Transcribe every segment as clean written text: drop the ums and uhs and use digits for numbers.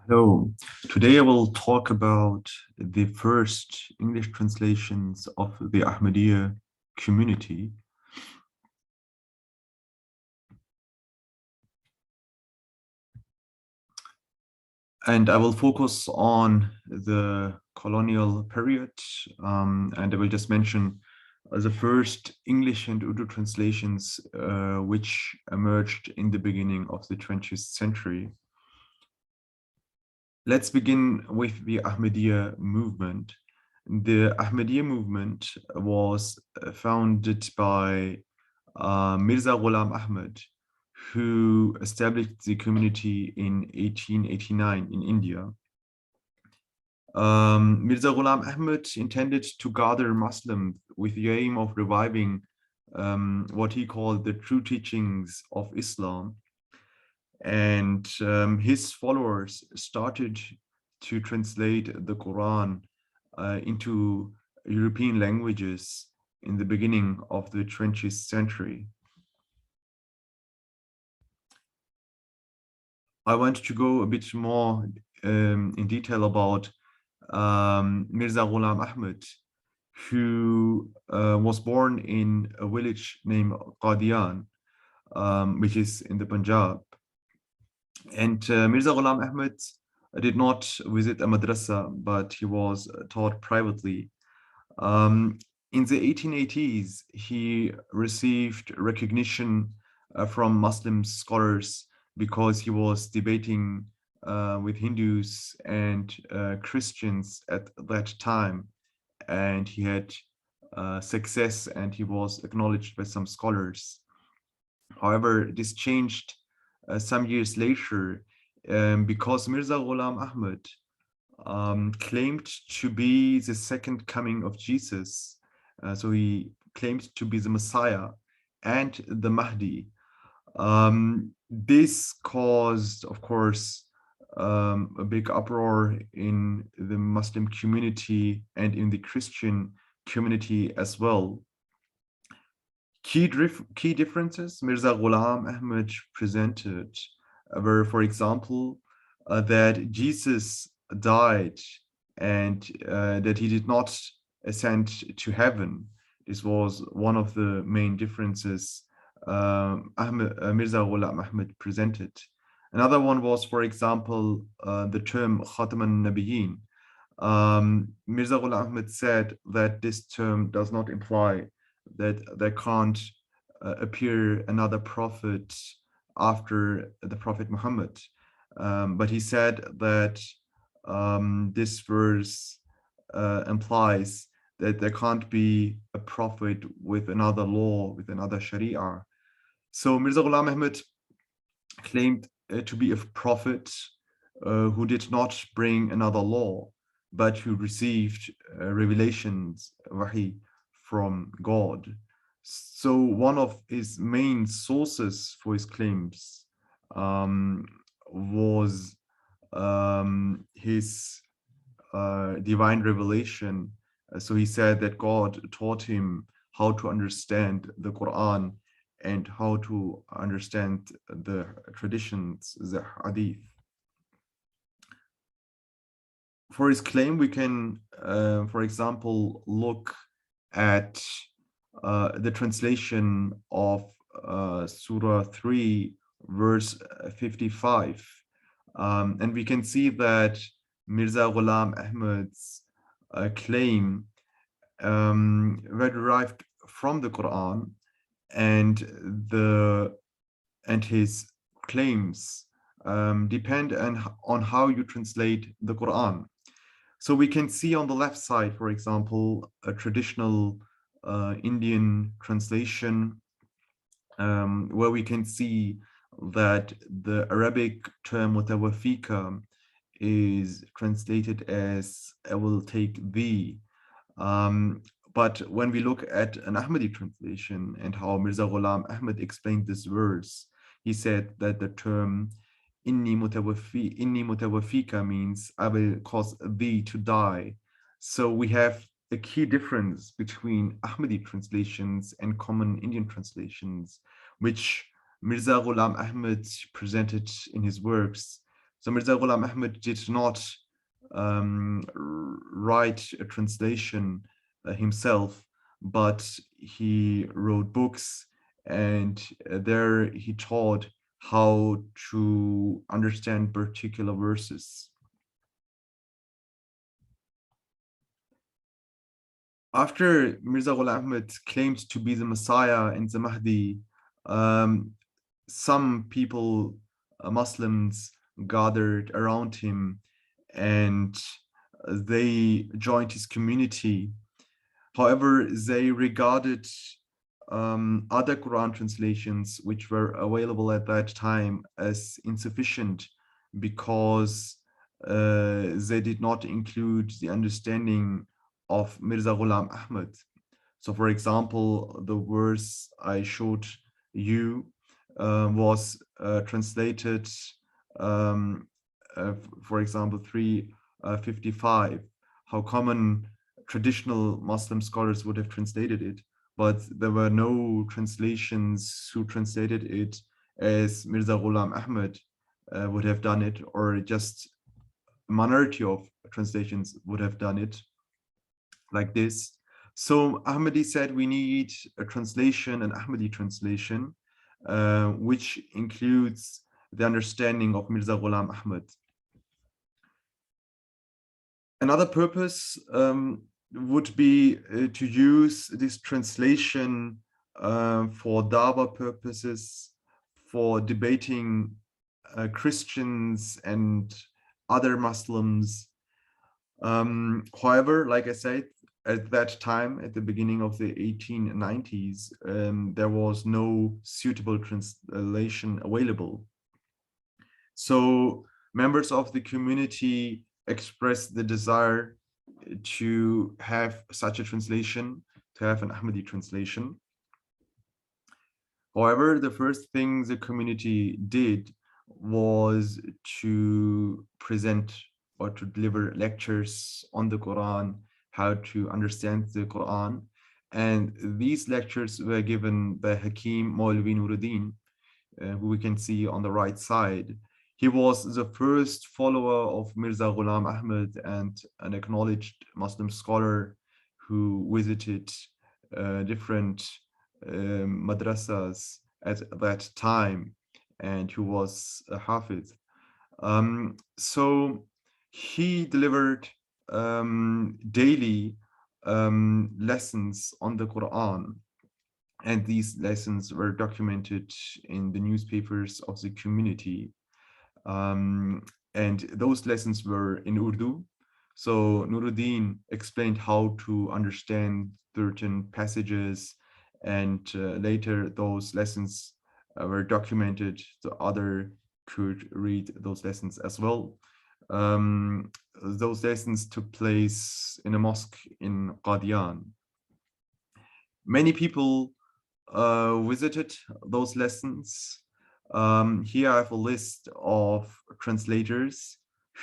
Hello. Today I will talk about the first English translations of the Ahmadiyya community. And I will focus on the colonial period, and I will just mention the first English and Urdu translations which emerged in the beginning of the 20th century. Let's begin with the Ahmadiyya movement. The Ahmadiyya movement was founded by Mirza Ghulam Ahmad, who established the community in 1889 in India. Mirza Ghulam Ahmad intended to gather Muslims with the aim of reviving what he called the true teachings of Islam. And his followers started to translate the Quran into European languages in the beginning of the 20th century. I want to go a bit more in detail about Mirza Ghulam Ahmad, who was born in a village named Qadian, which is in the Punjab. And Mirza Ghulam Ahmad did not visit a madrasa, but he was taught privately. In the 1880s, he received recognition from Muslim scholars because he was debating with Hindus and Christians at that time. And he had success and he was acknowledged by some scholars. However, this changed some years later because Mirza Ghulam Ahmad claimed to be the second coming of Jesus. So he claimed to be the Messiah and the Mahdi. This caused, of course, a big uproar in the Muslim community and in the Christian community as well. Key differences Mirza Ghulam Ahmad presented were, for example, that Jesus died and that he did not ascend to heaven. This was one of the main differences Mirza Ghulam Ahmad presented. Another one was, for example, the term Khatam al-Nabiyyin. Mirza Ghulam Ahmad said that this term does not imply that there can't appear another prophet after the Prophet Muhammad. But he said that this verse implies that there can't be a prophet with another law, with another sharia. So Mirza Ghulam Ahmad claimed to be a prophet who did not bring another law, but who received revelations, wahi, from God. So one of his main sources for his claims was his divine revelation. So he said that God taught him how to understand the Quran and how to understand the traditions, the hadith. For his claim, we can, for example, look at the translation of Surah 3, verse 55. And we can see that Mirza Ghulam Ahmad's claim were derived from the Quran, and his claims depend on how you translate the Quran. So we can see on the left side, for example, a traditional Indian translation where we can see that the Arabic term mutawafika is translated as "I will take thee." But when we look at an Ahmadi translation and how Mirza Ghulam Ahmad explained this verse, he said that the term inni mutawafika means I will cause thee to die. So we have a key difference between Ahmadi translations and common Indian translations, which Mirza Ghulam Ahmad presented in his works. So Mirza Ghulam Ahmad did not write a translation himself, but he wrote books, and there he taught how to understand particular verses. After Mirza Ghulam Ahmad claimed to be the Messiah and the Mahdi, some people, Muslims, gathered around him, and they joined his community. However, they regarded other Quran translations which were available at that time as insufficient, because they did not include the understanding of Mirza Ghulam Ahmad. So, for example, the verse I showed you was translated, um, for example, 355, how common traditional Muslim scholars would have translated it, but there were no translations who translated it as Mirza Ghulam Ahmad would have done it, or just a minority of translations would have done it like this. So Ahmadi said we need a translation, an Ahmadi translation, which includes the understanding of Mirza Ghulam Ahmad. Another purpose would be to use this translation for dawah purposes, for debating Christians and other Muslims. However, like I said, at that time, at the beginning of the 1890s, there was no suitable translation available. So members of the community expressed the desire to have such a translation, to have an Ahmadi translation. However, the first thing the community did was to present or to deliver lectures on the Quran, how to understand the Quran. And these lectures were given by Hakim Maulvi Nuruddin, who we can see on the right side. He was the first follower of Mirza Ghulam Ahmad and an acknowledged Muslim scholar who visited different madrasas at that time, and who was a Hafiz. So he delivered daily lessons on the Quran, and these lessons were documented in the newspapers of the community. And those lessons were in Urdu. So Nuruddin explained how to understand certain passages, and later those lessons were documented so other could read those lessons as well. Those lessons took place in a mosque in Qadian. Many people visited those lessons. Here I have a list of translators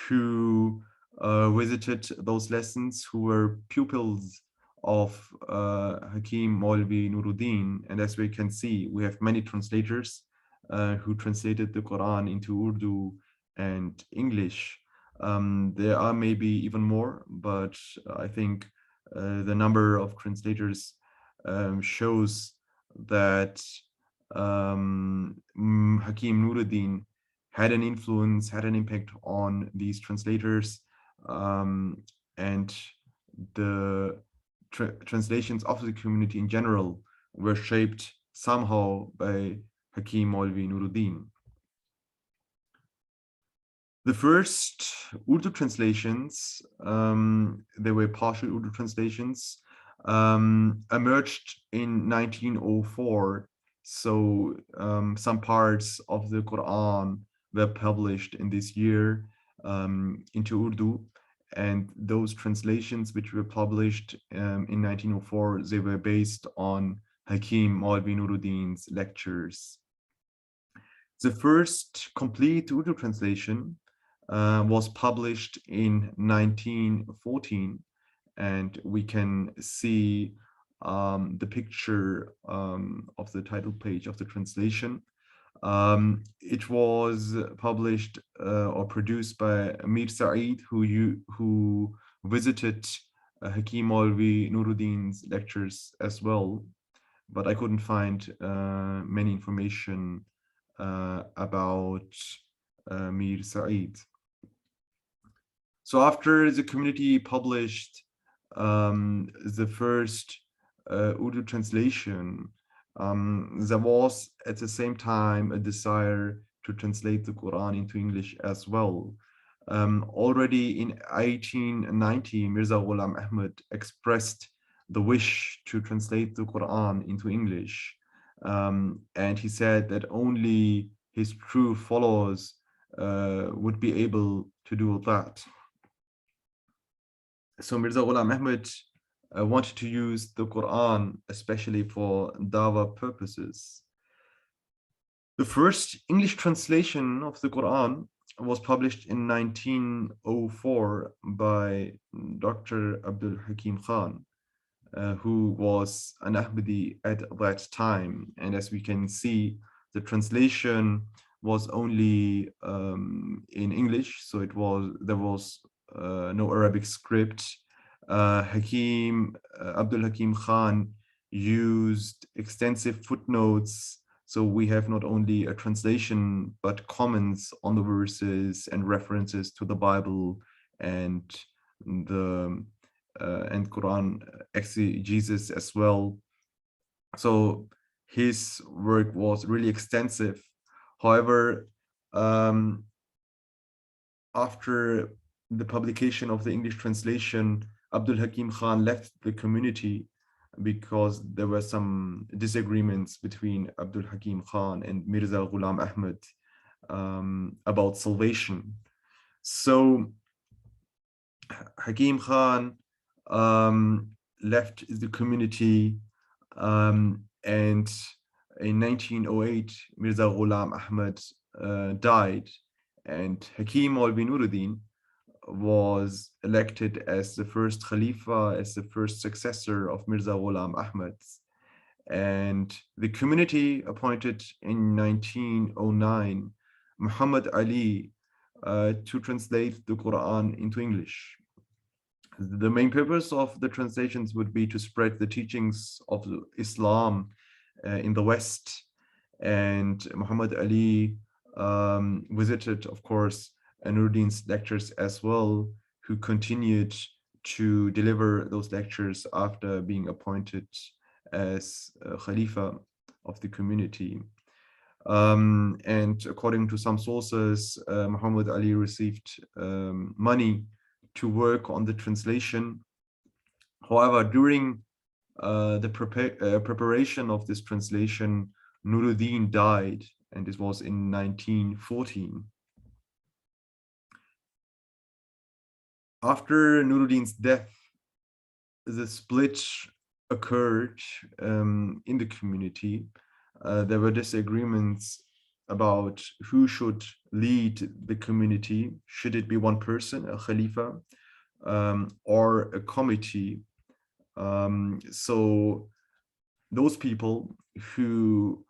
who visited those lessons, who were pupils of Hakim Maulvi Nuruddin. And as we can see, we have many translators who translated the Quran into Urdu and English. There are maybe even more, but I think the number of translators shows that Hakim Nuruddin had an influence, had an impact on these translators, and the translations of the community in general were shaped somehow by Hakim Maulvi Nuruddin. The first Urdu translations, they were partial Urdu translations, emerged in 1904. So some parts of the Quran were published in this year into Urdu. And those translations which were published in 1904, they were based on Hakim Maulvi Nuruddin's lectures. The first complete Urdu translation was published in 1914, and we can see the picture of the title page of the translation. It was published or produced by Mirza, who visited Hakim Maulvi Nuruddin's lectures as well, but I couldn't find many information about Mir Said. So after the community published the first Urdu translation, there was at the same time a desire to translate the Quran into English as well. Already in 1890, Mirza Ghulam Ahmad expressed the wish to translate the Quran into English. And he said that only his true followers would be able to do that. So Mirza Ghulam Ahmad wanted to use the Quran, especially for dawah purposes. The first English translation of the Quran was published in 1904 by Dr. Abdul Hakim Khan, who was an Ahmadi at that time. And as we can see, the translation was only in English, so there was no Arabic script. Abdul Hakim Khan used extensive footnotes, so we have not only a translation but comments on the verses and references to the Bible and the and Quran exegesis as well. So his work was really extensive. However, after the publication of the English translation, Abdul Hakim Khan left the community because there were some disagreements between Abdul Hakim Khan and Mirza Ghulam Ahmad about salvation. So Hakim Khan left the community, and in 1908, Mirza Ghulam Ahmad died, and Hakim Maulvi Nuruddin was elected as the first Khalifa, as the first successor of Mirza Ghulam Ahmad. And the community appointed in 1909 Muhammad Ali to translate the Quran into English. The main purpose of the translations would be to spread the teachings of Islam in the West. And Muhammad Ali visited, of course, Nuruddin's lectures as well, who continued to deliver those lectures after being appointed as Khalifa of the community. And according to some sources, Muhammad Ali received money to work on the translation. However, during the preparation of this translation, Nuruddin died, and this was in 1914. After Nuruddin's death, the split occurred in the community. There were disagreements about who should lead the community. Should it be one person, a Khalifa, or a committee? So those people who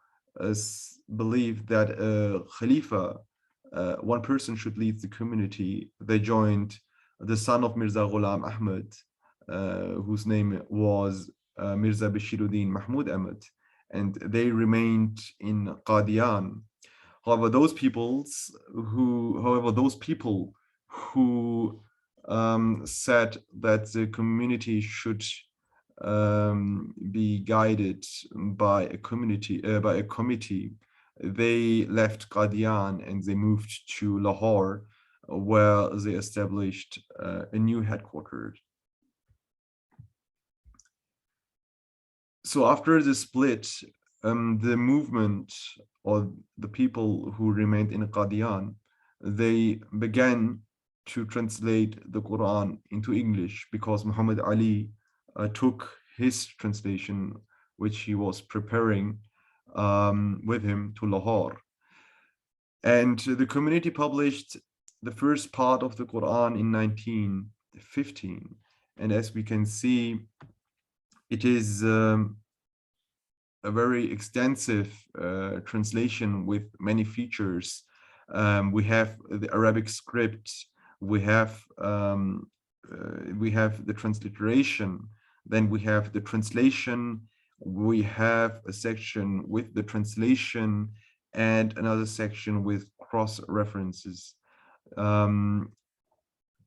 believed that a Khalifa, one person should lead the community, they joined the son of Mirza Ghulam Ahmad, whose name was Mirza Bashiruddin Mahmud Ahmad, and they remained in Qadian. However, those people who said that the community should be guided by a committee, they left Qadian and they moved to Lahore, where they established a new headquarters. So after the split, the movement, or the people who remained in Qadian, they began to translate the Quran into English, because Muhammad Ali took his translation, which he was preparing with him, to Lahore. And the community published the first part of the Quran in 1915. And as we can see, it is a very extensive translation with many features. We have the Arabic script, we have the transliteration, then we have the translation, we have a section with the translation, and another section with cross references.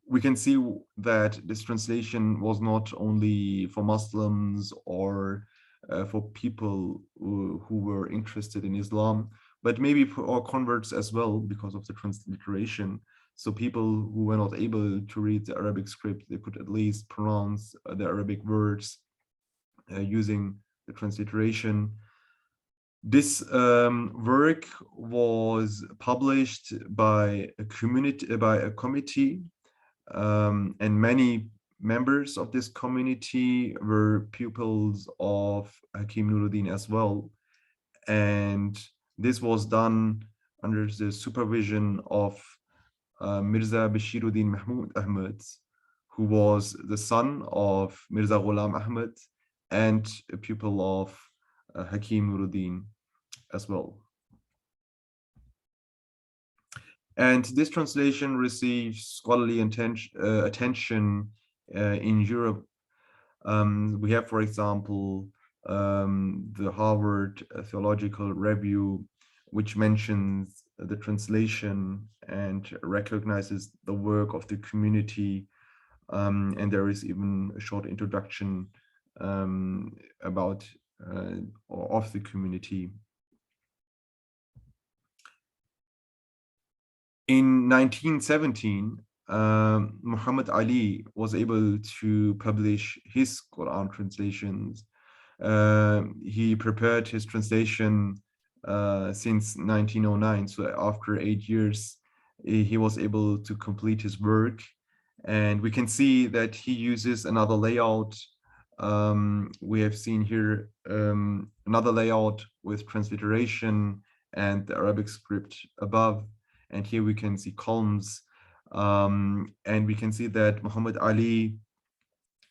We can see that this translation was not only for Muslims or for people who were interested in Islam, but maybe for our converts as well, because of the transliteration. So people who were not able to read the Arabic script, they could at least pronounce the Arabic words using the transliteration. This work was published by a committee, and many members of this community were pupils of Hakim Nuruddin as well. And this was done under the supervision of Mirza Bashiruddin Mahmud Ahmad, who was the son of Mirza Ghulam Ahmad and a pupil of Hakim Nuruddin as well. And this translation receives scholarly attention in Europe. We have, for example, the Harvard Theological Review, which mentions the translation and recognizes the work of the community. And there is even a short introduction about of the community. In 1917, Muhammad Ali was able to publish his Quran translations. He prepared his translation since 1909. So after 8 years, he was able to complete his work. And we can see that he uses another layout. We have seen here another layout with transliteration and the Arabic script above. And here we can see columns. And we can see that Muhammad Ali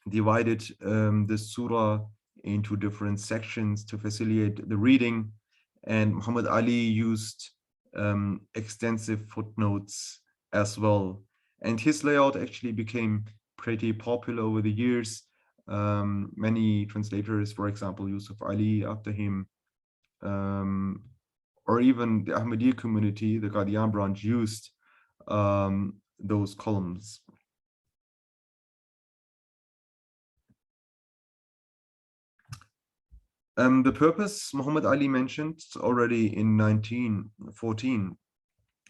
divided the surah into different sections to facilitate the reading. And Muhammad Ali used extensive footnotes as well. And his layout actually became pretty popular over the years. Many translators, for example, Yusuf Ali after him, or even the Ahmadiyya community, the Qadian branch, used those columns. The purpose Muhammad Ali mentioned already in 1914.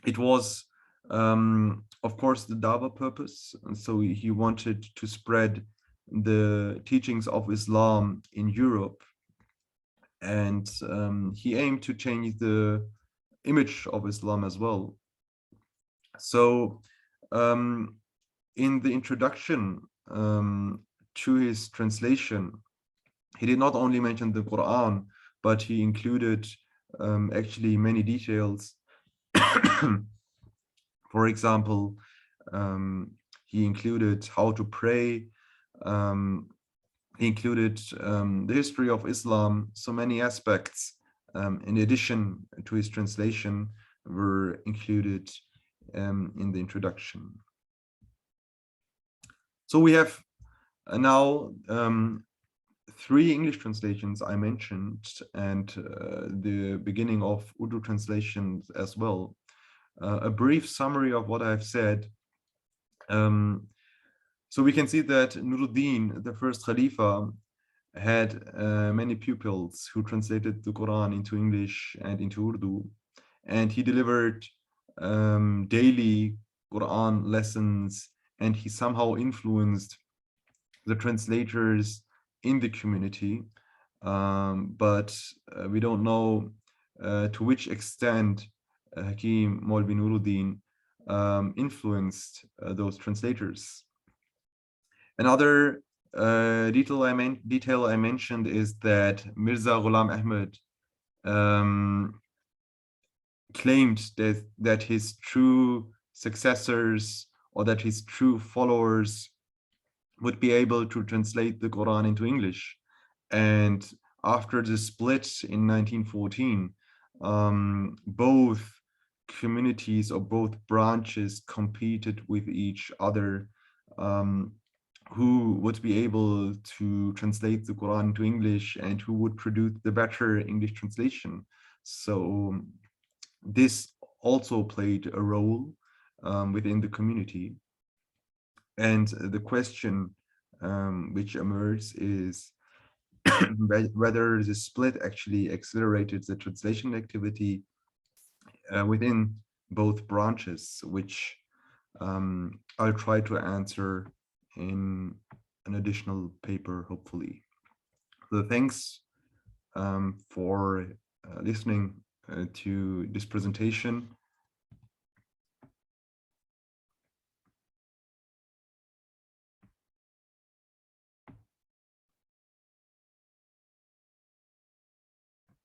It was, of course, the Dawah purpose. And so he wanted to spread the teachings of Islam in Europe. And he aimed to change the image of Islam as well. So in the introduction to his translation, he did not only mention the Quran, but he included actually many details. For example, he included how to pray. He included the history of Islam. So many aspects, in addition to his translation, were included in the introduction. So we have now 3 English translations I mentioned, and the beginning of Urdu translations as well. A brief summary of what I've said. So we can see that Nuruddin, the first Khalifa, had many pupils who translated the Quran into English and into Urdu, and he delivered daily Quran lessons, and he somehow influenced the translators in the community, but we don't know to which extent Hakim Maulvi Nuruddin influenced those translators. Another detail I mentioned is that Mirza Ghulam Ahmad claimed that his true successors, or that his true followers, would be able to translate the Quran into English. And after the split in 1914, both communities or both branches competed with each other, who would be able to translate the Quran to English and who would produce the better English translation. So this also played a role within the community. And the question which emerges is whether the split actually accelerated the translation activity within both branches, which I'll try to answer in an additional paper, hopefully. So thanks for listening to this presentation.